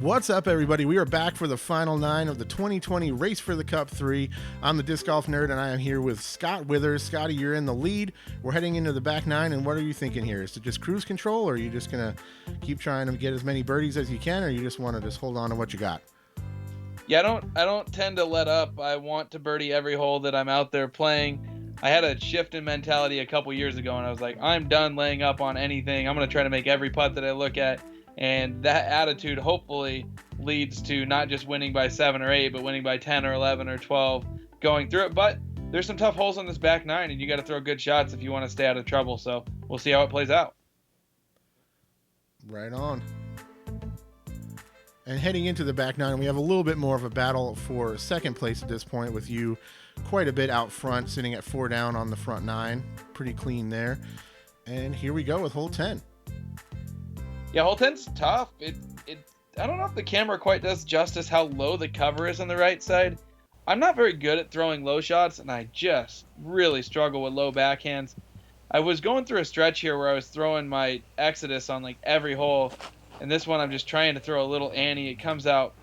What's up, everybody? We are back for the final 9 of the 2020 Race for the Cup 3. I'm the Disc Golf Nerd, and I am here with Scott Withers. Scotty, you're in the lead. We're heading into the back 9, and what are you thinking here? Is it just cruise control, or are you just going to keep trying to get as many birdies as you can, or you just want to just hold on to what you got? Yeah, I don't tend to let up. I want to birdie every hole that I'm out there playing. I had a shift in mentality a couple years ago, and I was like, I'm done laying up on anything. I'm going to try to make every putt that I look at. And that attitude hopefully leads to not just winning by 7 or 8, but winning by 10 or 11 or 12 going through it. But there's some tough holes on this back 9, and you got to throw good shots if you want to stay out of trouble. So we'll see how it plays out. Right on. And heading into the back 9, we have a little bit more of a battle for second place at this point, with you quite a bit out front, sitting at 4 down on the front 9. Pretty clean there. And here we go with hole 10. Yeah, hole 10's tough. I don't know if the camera quite does justice how low the cover is on the right side. I'm not very good at throwing low shots, and I just really struggle with low backhands. I was going through a stretch here where I was throwing my Exodus on like every hole, and this one I'm just trying to throw a little Annie. It comes out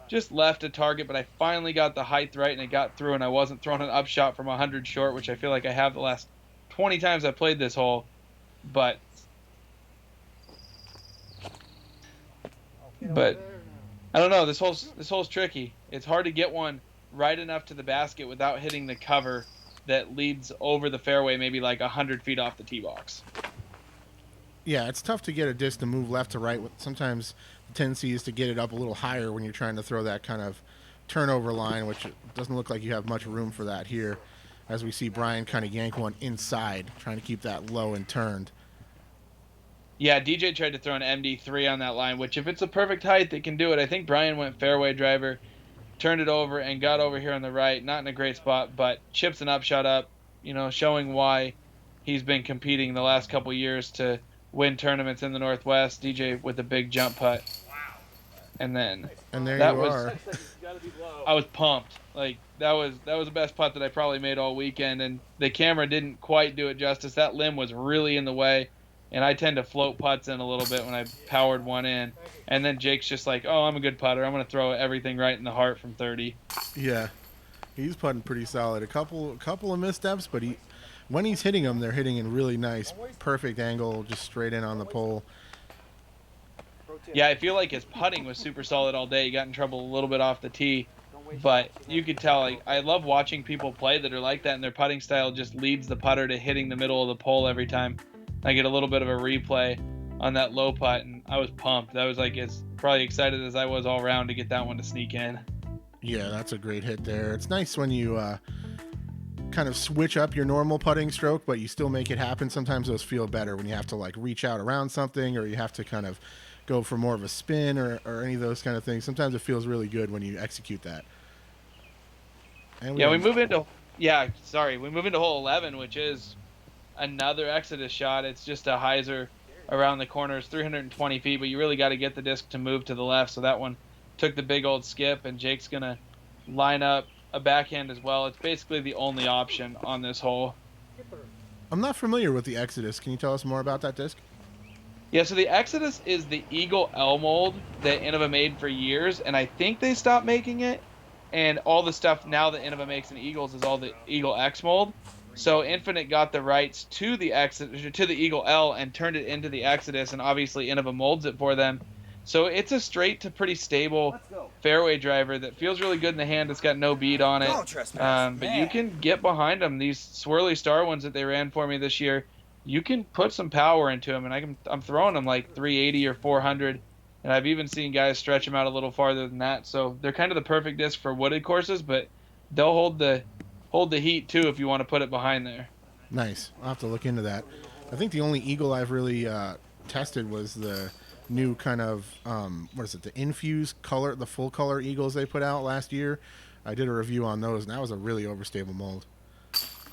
just left of target, but I finally got the height right, and it got through, and I wasn't throwing an upshot from 100 short, which I feel like I have the last 20 times I've played this hole. But I don't know. This hole's tricky. It's hard to get one right enough to the basket without hitting the cover that leads over the fairway, maybe like 100 feet off the tee box. Yeah, it's tough to get a disc to move left to right. Sometimes the tendency is to get it up a little higher when you're trying to throw that kind of turnover line, which doesn't look like you have much room for that here, as we see Brian kind of yank one inside, trying to keep that low and turned. Yeah, DJ tried to throw an MD3 on that line, which if it's a perfect height, they can do it. I think Brian went fairway driver, turned it over, and got over here on the right. Not in a great spot, but chips an upshot up, showing why he's been competing the last couple years to win tournaments in the Northwest. DJ with a big jump putt. And then there you are. I was pumped. Like that was the best putt that I probably made all weekend, and the camera didn't quite do it justice. That limb was really in the way. And I tend to float putts in a little bit when I powered one in. And then Jake's just like, oh, I'm a good putter. I'm going to throw everything right in the heart from 30. Yeah, he's putting pretty solid. A couple of missteps, but when he's hitting them, they're hitting in really nice, perfect angle, just straight in on the pole. Yeah, I feel like his putting was super solid all day. He got in trouble a little bit off the tee. But you could tell, I love watching people play that are like that, and their putting style just leads the putter to hitting the middle of the pole every time. I get a little bit of a replay on that low putt, and I was pumped. That was like as probably excited as I was all around to get that one to sneak in. Yeah, that's a great hit there. It's nice when you kind of switch up your normal putting stroke, but you still make it happen. Sometimes those feel better when you have to like reach out around something, or you have to kind of go for more of a spin or any of those kind of things. Sometimes it feels really good when you execute that. And we move into hole 11, which is another Exodus shot. It's just a hyzer around the corners, 320 feet, but you really got to get the disc to move to the left. So that one took the big old skip, and Jake's going to line up a backhand as well. It's basically the only option on this hole. I'm not familiar with the Exodus. Can you tell us more about that disc? Yeah, so the Exodus is the Eagle L mold that Innova made for years, and I think they stopped making it. And all the stuff now that Innova makes in Eagles is all the Eagle X mold. So Infinite got the rights to the Eagle L and turned it into the Exodus, and obviously Innova molds it for them. So it's a straight to pretty stable fairway driver that feels really good in the hand. It's got no bead on it. But you can get behind them. These swirly star ones that they ran for me this year, you can put some power into them, and I'm throwing them like 380 or 400, and I've even seen guys stretch them out a little farther than that. So they're kind of the perfect disc for wooded courses, but they'll hold the heat too if you want to put it behind there. Nice. I'll have to look into that. I think the only Eagle I've really tested was the new kind of the infused color, the full color Eagles they put out last year. I did a review on those, and that was a really overstable mold.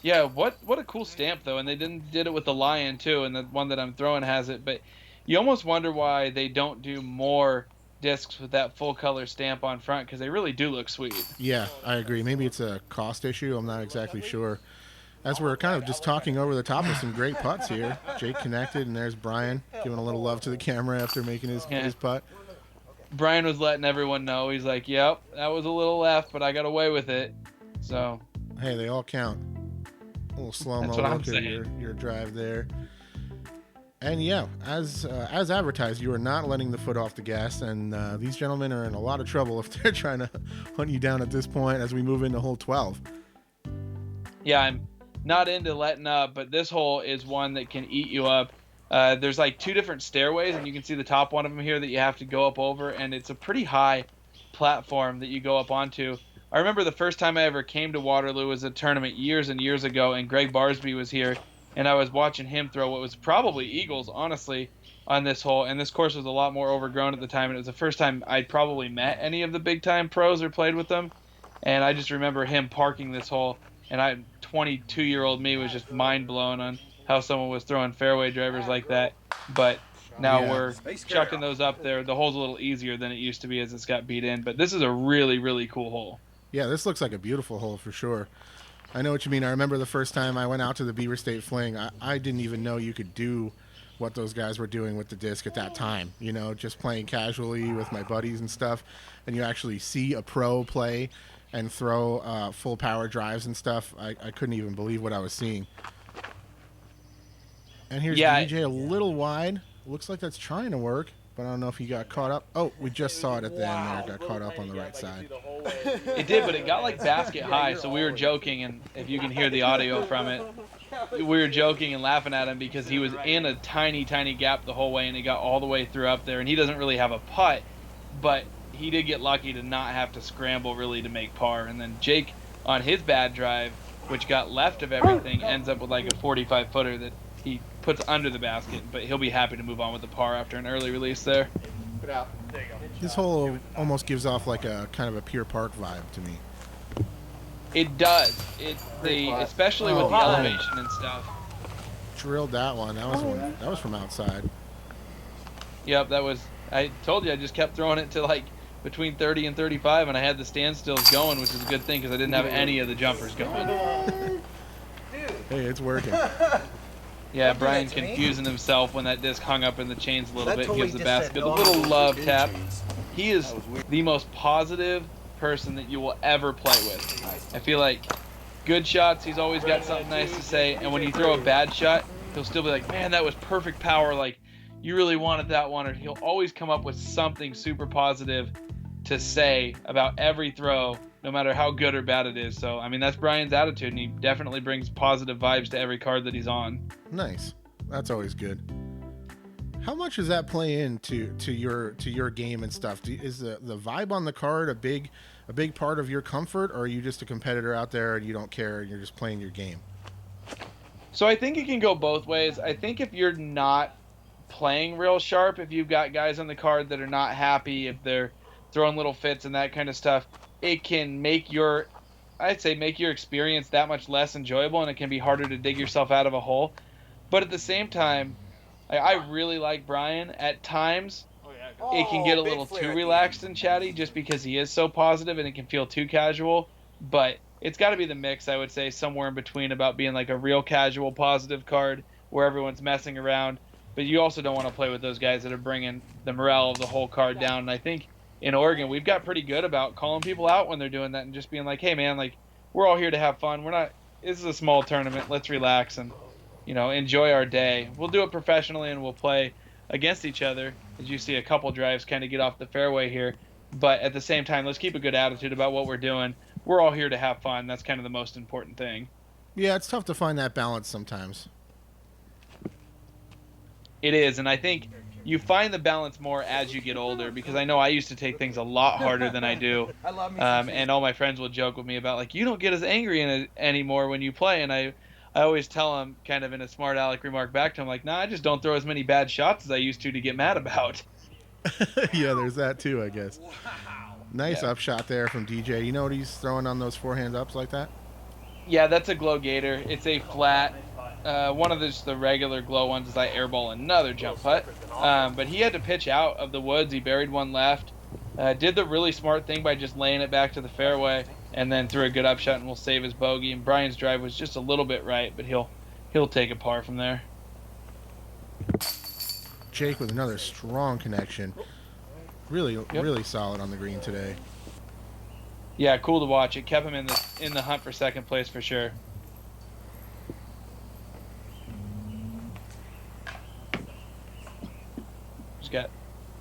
Yeah, what a cool stamp though, and they did it with the Lion too, and the one that I'm throwing has it. But you almost wonder why they don't do more discs with that full color stamp on front, because they really do look sweet. Yeah, I agree. Maybe it's a cost issue. I'm not exactly sure. As we're kind of just talking over the top of some great putts here, Jake connected, and there's Brian giving a little love to the camera after making his putt. Brian was letting everyone know. He's like, "Yep, that was a little left, but I got away with it." So Hey, they all count. A little slow that's mo what I'm look at saying. your drive there. And yeah, as advertised, you are not letting the foot off the gas, and these gentlemen are in a lot of trouble if they're trying to hunt you down at this point as we move into hole 12. Yeah, I'm not into letting up, but this hole is one that can eat you up. There's like two different stairways, and you can see the top one of them here that you have to go up over, and it's a pretty high platform that you go up onto. I remember the first time I ever came to Waterloo was a tournament years and years ago, and Greg Barsby was here, and I was watching him throw what was probably eagles, honestly, on this hole. And this course was a lot more overgrown at the time, and it was the first time I'd probably met any of the big time pros or played with them. And I just remember him parking this hole, and 22-year-old me was just mind blown on how someone was throwing fairway drivers like that. But now Yeah. we're chucking those up there. The hole's a little easier than it used to be as it's got beat in, but this is a really, really cool hole. Yeah, this looks like a beautiful hole for sure. I know what you mean. I remember the first time I went out to the Beaver State Fling, I didn't even know you could do what those guys were doing with the disc at that time. You know, just playing casually with my buddies and stuff, and you actually see a pro play and throw full power drives and stuff. I couldn't even believe what I was seeing. And here's Yeah, DJ a little wide. Looks like that's trying to work, but I don't know if he got caught up. Oh, we just saw it at the end there. Got caught up on the right side. it did, but it got like basket high, so we were joking, and if you can hear the audio from it, we were joking and laughing at him because he was in a tiny, tiny gap the whole way, and he got all the way through up there, and he doesn't really have a putt, but he did get lucky to not have to scramble really to make par. And then Jake, on his bad drive, which got left of everything, ends up with like a 45-footer that he puts under the basket, but he'll be happy to move on with the par after an early release there. Put out. There you go. This hole almost gives off like a kind of a Pier Park vibe to me. It does. Especially with the wow. elevation and stuff. Drilled that one. That was from outside. Yep, I told you I just kept throwing it to like between 30 and 35, and I had the standstills going, which is a good thing because I didn't have any of the jumpers going. Hey, it's working. Yeah, Brian confusing himself when that disc hung up in the chains a little bit. totally Gives the just basket said a no. little love tap. He is the most positive person that you will ever play with. I feel like good shots, he's always got something nice to say, and when you throw a bad shot, he'll still be like, man, that was perfect power, like, you really wanted that one, or he'll always come up with something super positive to say about every throw, no matter how good or bad it is. So, I mean, that's Brian's attitude, and he definitely brings positive vibes to every card that he's on. Nice. That's always good. How much does that play into your game and stuff? Is the vibe on the card a big part of your comfort, or are you just a competitor out there and you don't care and you're just playing your game? So I think it can go both ways. I think if you're not playing real sharp, if you've got guys on the card that are not happy, if they're throwing little fits and that kind of stuff, it can make your experience that much less enjoyable, and it can be harder to dig yourself out of a hole. But at the same time, I really like Brian. At times, it can get a little too relaxed and chatty just because he is so positive, and it can feel too casual. But it's got to be the mix, I would say, somewhere in between, about being like a real casual positive card where everyone's messing around. But you also don't want to play with those guys that are bringing the morale of the whole card down. And I think in Oregon, we've got pretty good about calling people out when they're doing that and just being like, hey, man, like, we're all here to have fun. This is a small tournament. Let's relax and, enjoy our day. We'll do it professionally, and we'll play against each other, as you see a couple drives kind of get off the fairway here. But at the same time, let's keep a good attitude about what we're doing. We're all here to have fun. That's kind of the most important thing. Yeah, it's tough to find that balance sometimes. It is, and I think you find the balance more as you get older, because I know I used to take things a lot harder than I do. I love me And all my friends will joke with me about, like, you don't get as angry anymore when you play, and I always tell them, kind of in a smart aleck remark back to them, like, nah, I just don't throw as many bad shots as I used to get mad about. Yeah, there's that too, I guess. Wow. Nice Yeah. upshot there from DJ. You know what he's throwing on those forehand ups like that? Yeah, that's a glow gator. It's a flat. One of the regular glow ones is I airball another jump putt. But he had to pitch out of the woods. He buried one left. Did the really smart thing by just laying it back to the fairway, and then threw a good upshot and will save his bogey. And Brian's drive was just a little bit right, but he'll take a par from there. Jake with another strong connection. Really, Yep. really solid on the green today. Yeah, cool to watch. It kept him in the hunt for second place for sure. Just got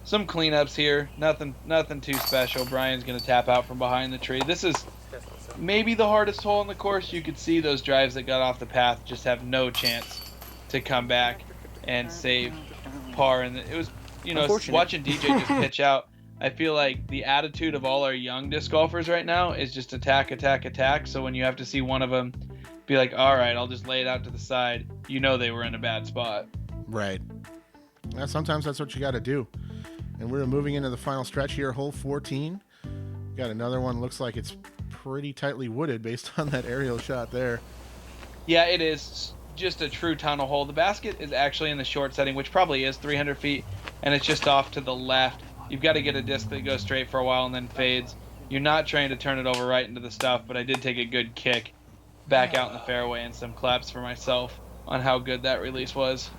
some cleanups here. Nothing too special. Brian's gonna tap out from behind the tree. This is maybe the hardest hole in the course. You could see those drives that got off the path just have no chance to come back and save par. And it was, watching DJ just pitch out. I feel like the attitude of all our young disc golfers right now is just attack, attack, attack. So when you have to see one of them be like, all right, I'll just lay it out to the side, they were in a bad spot. Right. Yeah, sometimes that's what you got to do. And we're moving into the final stretch here, hole 14. Got another one. Looks like it's pretty tightly wooded based on that aerial shot there. Yeah, it is just a true tunnel hole. The basket is actually in the short setting, which probably is 300 feet, and it's just off to the left. You've got to get a disc that goes straight for a while and then fades. You're not trying to turn it over right into the stuff, but I did take a good kick back out in the fairway and some claps for myself on how good that release was.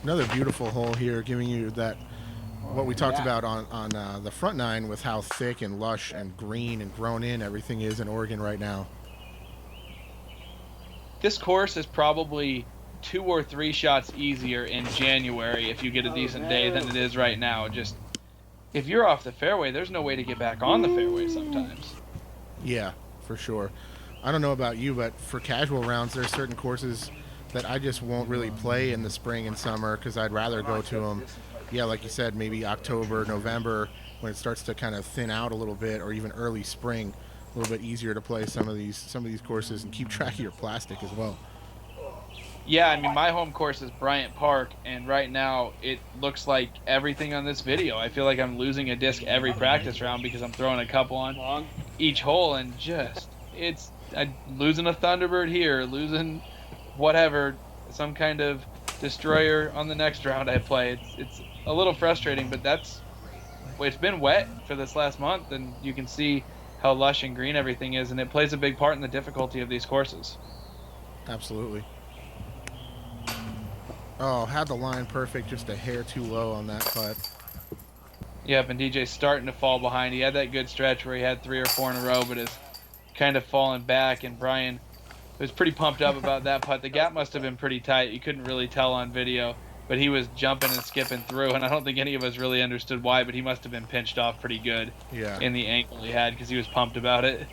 Another beautiful hole here, giving you that what we talked about on the front nine with how thick and lush and green and grown in everything is in Oregon right now. This course is probably 2 or 3 shots easier in January if you get a decent day than it is right now. Just if you're off the fairway, there's no way to get back on the fairway sometimes. Yeah, for sure. I don't know about you, but for casual rounds, there are certain courses that I just won't really play in the spring and summer because I'd rather go to them, like you said, maybe October, November, when it starts to kind of thin out a little bit, or even early spring, a little bit easier to play some of these courses and keep track of your plastic as well. Yeah, I mean, my home course is Bryant Park, and right now it looks like everything on this video. I feel like I'm losing a disc every practice round because I'm throwing a couple on each hole, and I'm losing a Thunderbird here, losing whatever, some kind of destroyer on the next round I play. It's a little frustrating, but it's been wet for this last month, and you can see how lush and green everything is, and it plays a big part in the difficulty of these courses. Absolutely. Oh, had the line perfect, just a hair too low on that putt. Yep, and DJ's starting to fall behind. He had that good stretch where he had 3 or 4 in a row, but is kind of falling back, and Brian was pretty pumped up about that putt. The gap must have been pretty tight. You couldn't really tell on video, but he was jumping and skipping through, and I don't think any of us really understood why, but he must have been pinched off pretty good in the angle he had because he was pumped about it.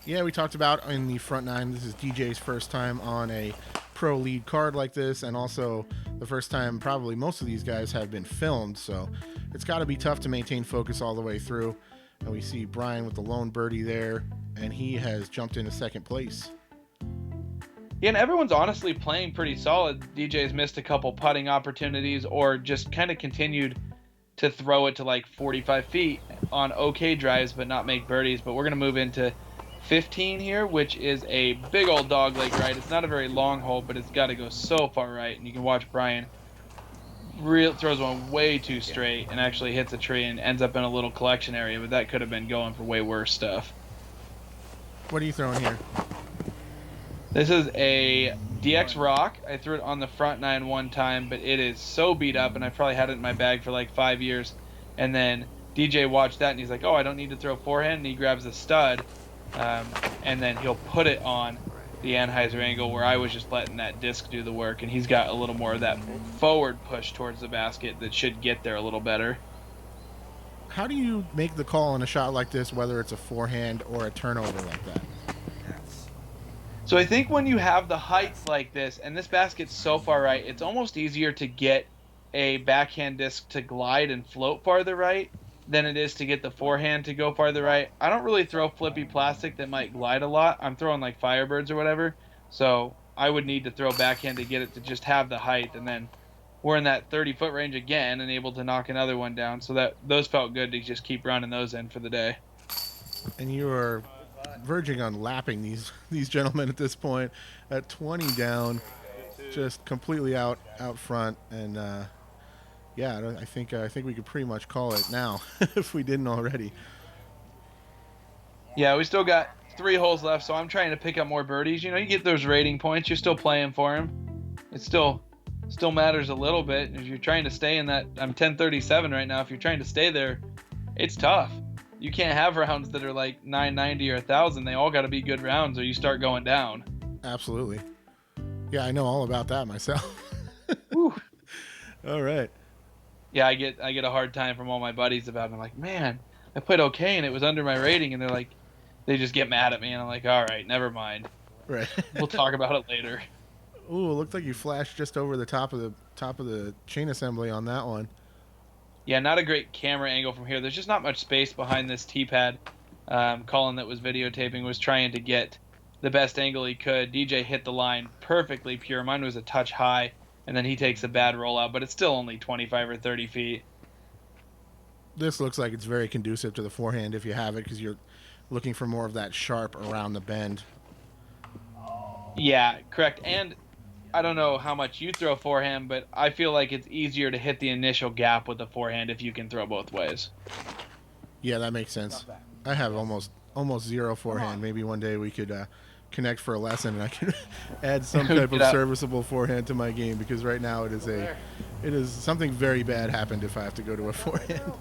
Yeah, we talked about in the front nine, this is DJ's first time on a pro lead card like this, and also the first time probably most of these guys have been filmed, so it's got to be tough to maintain focus all the way through. And we see Brian with the lone birdie there, and he has jumped into second place. Yeah, and everyone's honestly playing pretty solid. DJ's missed a couple putting opportunities or just kind of continued to throw it to like 45 feet on okay drives but not make birdies. But we're going to move into 15 here, which is a big old dog leg right. It's not a very long hole, but it's got to go so far right. And you can watch Brian throws one way too straight and actually hits a tree and ends up in a little collection area, but that could have been going for way worse stuff. What are you throwing here? This is a DX Rock. I threw it on the front nine one time, but it is so beat up, and I probably had it in my bag for like 5 years. And then DJ watched that, and he's like, oh, I don't need to throw forehand, and he grabs a stud, and then he'll put it on the Anheuser angle where I was just letting that disc do the work, and he's got a little more of that forward push towards the basket that should get there a little better. How do you make the call on a shot like this, whether it's a forehand or a turnover like that? So I think when you have the height like this, and this basket's so far right, it's almost easier to get a backhand disc to glide and float farther right than it is to get the forehand to go farther right. I don't really throw flippy plastic that might glide a lot. I'm throwing like Firebirds or whatever, so I would need to throw backhand to get it to just have the height, and then we're in that 30-foot range again and able to knock another one down, so that those felt good to just keep running those in for the day. And you are verging on lapping these gentlemen at this point at 20 down, just completely out front, and I think we could pretty much call it now if we didn't already. Yeah, we still got 3 holes left, so I'm trying to pick up more birdies. You know, you get those rating points, you're still playing for them. It's still still matters a little bit. If you're trying to stay in that, I'm 1037 right now. If you're trying to stay there, it's tough. You can't have rounds that are like 990 or 1,000. They all got to be good rounds, or you start going down. Absolutely. Yeah, I know all about that myself. Whew. All right. Yeah, I get a hard time from all my buddies about it. I'm like, man, I played okay and it was under my rating, and they're like, they just get mad at me, and I'm like, all right, never mind. Right. We'll talk about it later. Ooh, it looked like you flashed just over the top of the chain assembly on that one. Yeah, not a great camera angle from here. There's just not much space behind this T-pad. Colin, that was videotaping, was trying to get the best angle he could. DJ hit the line perfectly pure. Mine was a touch high, and then he takes a bad rollout, but it's still only 25 or 30 feet. This looks like it's very conducive to the forehand if you have it, because you're looking for more of that sharp around the bend. Yeah, correct. And I don't know how much you throw forehand, but I feel like it's easier to hit the initial gap with the forehand if you can throw both ways. Yeah, that makes sense. I have almost zero forehand. Maybe one day we could connect for a lesson, and I can add some type of serviceable forehand to my game, because right now it is something very bad happened if I have to go to a forehand.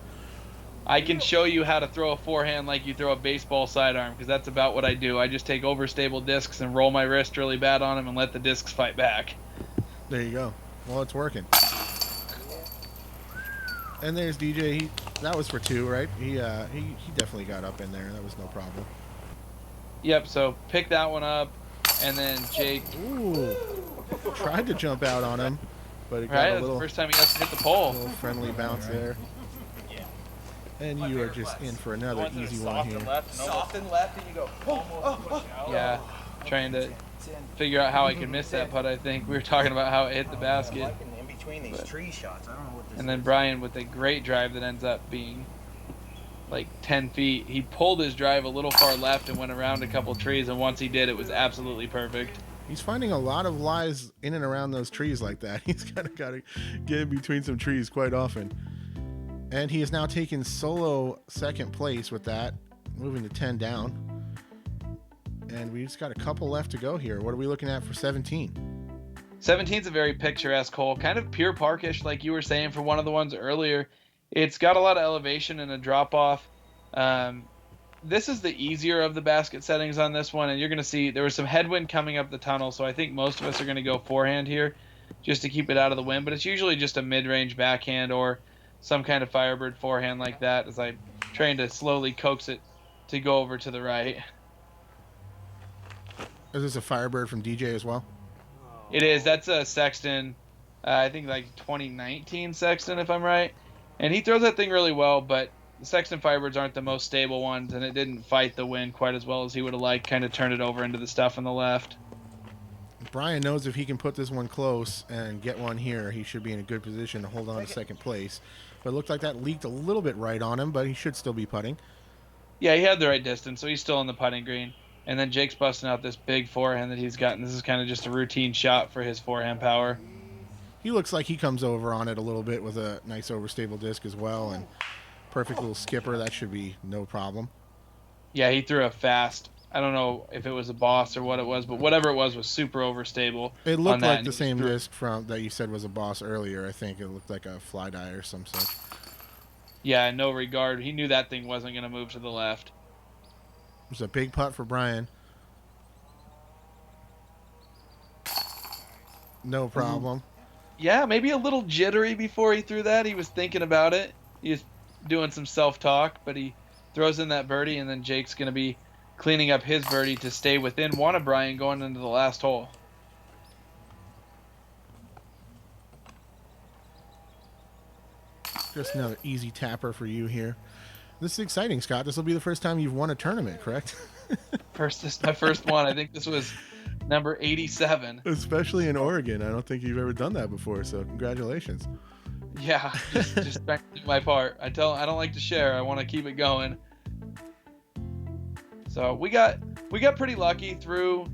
I can show you how to throw a forehand like you throw a baseball sidearm, because that's about what I do. I just take overstable discs and roll my wrist really bad on them and let the discs fight back. There you go. Well, it's working. And there's DJ. That was for two, right? He definitely got up in there. That was no problem. Yep, so pick that one up, and then Jake... Ooh. Tried to jump out on him, but it got right, a little... that's the first time he got to hit the pole. A little friendly bounce there. And you are just in for another easy one here. Soft and left, and you go. Yeah, trying to figure out how I can miss that putt. I think we were talking about how it hit the basket. In between these tree shots, I don't know what this and then Brian with a great drive that ends up being like 10 feet. He pulled his drive a little far left and went around a couple trees, and once he did, it was absolutely perfect. He's finding a lot of lies in and around those trees like that. He's got to get in between some trees quite often. And he has now taken solo second place with that, moving to 10 down. And we just got a couple left to go here. What are we looking at for 17? 17's a very picturesque hole, kind of pure parkish, like you were saying for one of the ones earlier. It's got a lot of elevation and a drop-off. This is the easier of the basket settings on this one, and you're going to see there was some headwind coming up the tunnel, so I think most of us are going to go forehand here just to keep it out of the wind, but it's usually just a mid-range backhand or some kind of Firebird forehand like that, as I'm trying to slowly coax it to go over to the right. Is this a Firebird from DJ as well? It is. That's a Sexton, I think like 2019 Sexton, if I'm right. And he throws that thing really well, but the Sexton Firebirds aren't the most stable ones, and it didn't fight the wind quite as well as he would have liked, kind of turned it over into the stuff on the left. Brian knows if he can put this one close and get one here, he should be in a good position to hold on to second place. But it looked like that leaked a little bit right on him, but he should still be putting. Yeah, he had the right distance, so he's still on the putting green. And then Jake's busting out this big forehand that he's gotten. This is kind of just a routine shot for his forehand power. He looks like he comes over on it a little bit with a nice overstable disc as well, and perfect little skipper. That should be no problem. Yeah, he threw a fast. I don't know if it was a boss or what it was, but whatever it was super overstable. It looked like the same disc from that you said was a boss earlier. I think it looked like a fly die or some such. Yeah, in no regard. He knew that thing wasn't going to move to the left. It was a big putt for Brian. No problem. Yeah, maybe a little jittery before he threw that. He was thinking about it. He was doing some self-talk, but he throws in that birdie, and then Jake's going to be cleaning up his birdie to stay within one of Brian going into the last hole. Just another easy tapper for you here. This is exciting, Scott. This will be the first time you've won a tournament, correct? This is my first one. I think this was number 87. Especially in Oregon. I don't think you've ever done that before, so congratulations. Yeah, just trying to do my part. I don't like to share. I want to keep it going. So we got pretty lucky through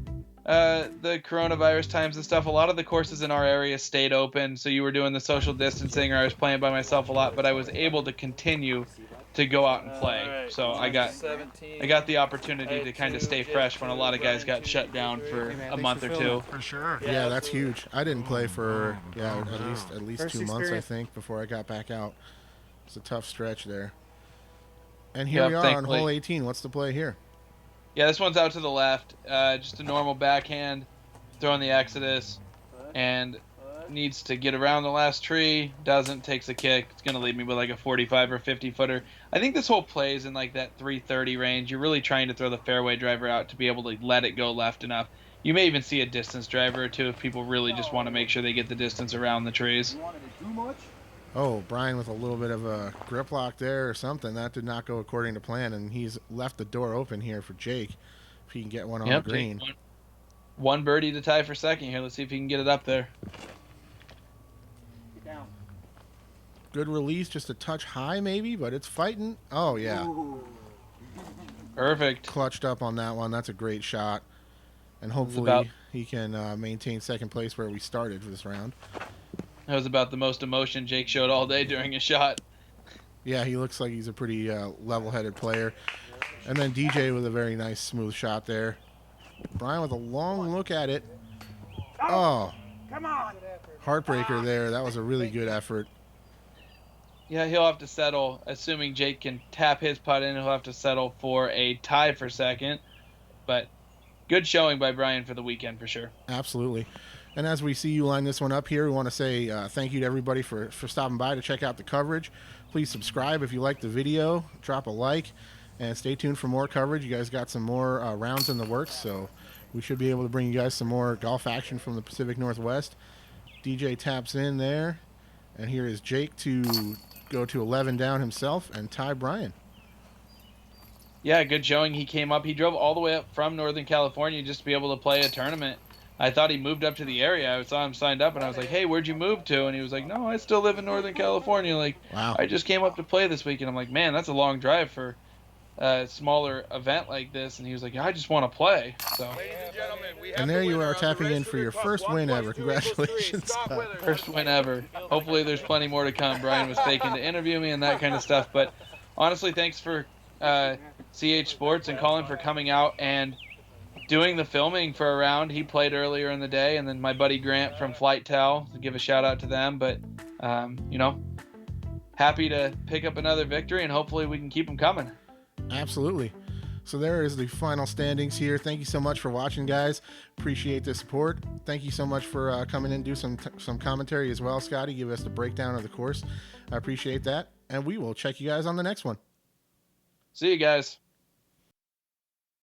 the coronavirus times and stuff, a lot of the courses in our area stayed open, so you were doing the social distancing, or I was playing by myself a lot, but I was able to continue to go out and play. Alright, So I got 17. the opportunity to kind of stay fresh when a lot of guys got shut down for a month or two. For sure. Yeah, that's huge. I didn't play for at least First 2 months, I experience. think, before I got back out. It's a tough stretch there. And here Yep, we are thankfully. on hole 18. What's the play here? Yeah, this one's out to the left. Just a normal backhand, throwing the Exodus, and needs to get around the last tree. Doesn't, takes a kick. It's going to leave me with like a 45 or 50 footer. I think this whole plays in like that 330 range. You're really trying to throw the fairway driver out to be able to let it go left enough. You may even see a distance driver or two if people really just want to make sure they get the distance around the trees. Oh, Brian with a little bit of a grip lock there or something. That did not go according to plan, and he's left the door open here for Jake if he can get one on the green. One birdie to tie for second here. Let's see if he can get it up there. Good release, just a touch high maybe, but it's fighting. Oh, yeah. Perfect. Clutched up on that one. That's a great shot. And hopefully he can maintain second place where we started for this round. That was about the most emotion Jake showed all day during his shot. Yeah, he looks like he's a pretty level-headed player. And then DJ with a very nice, smooth shot there. Brian with a long look at it. Oh, Come on. heartbreaker there. That was a really good effort. Yeah, he'll have to settle, assuming Jake can tap his putt in, he'll have to settle for a tie for second. But good showing by Brian for the weekend for sure. Absolutely. And as we see you line this one up here, we want to say thank you to everybody for stopping by to check out the coverage. Please subscribe if you like the video. Drop a like. And stay tuned for more coverage. You guys got some more rounds in the works, so we should be able to bring you guys some more golf action from the Pacific Northwest. DJ taps in there. And here is Jake to go to 11 down himself and tie Brian. Yeah, good showing. He came up. He drove all the way up from Northern California just to be able to play a tournament. I thought he moved up to the area. I saw him signed up, and I was like, hey, where'd you move to? And he was like, no, I still live in Northern California. Like, Wow. I just came up to play this week. And I'm like, man, that's a long drive for a smaller event like this. And he was like, I just want to play. So, And there you are tapping in for your first win ever. Congratulations. first win ever. Hopefully there's plenty more to come. Brian was taken to interview me and that kind of stuff. But honestly, thanks for CH Sports and Colin for coming out and doing the filming for a round. He played earlier in the day, and then my buddy Grant from Flight Tel, give a shout out to them. But happy to pick up another victory, and hopefully we can keep them coming. Absolutely. So there is the final standings here. Thank you so much for watching, guys. Appreciate the support. Thank you so much for coming in and do some commentary as well, Scotty. Give us the breakdown of the course. I appreciate that. And we will check you guys on the next one. See you guys.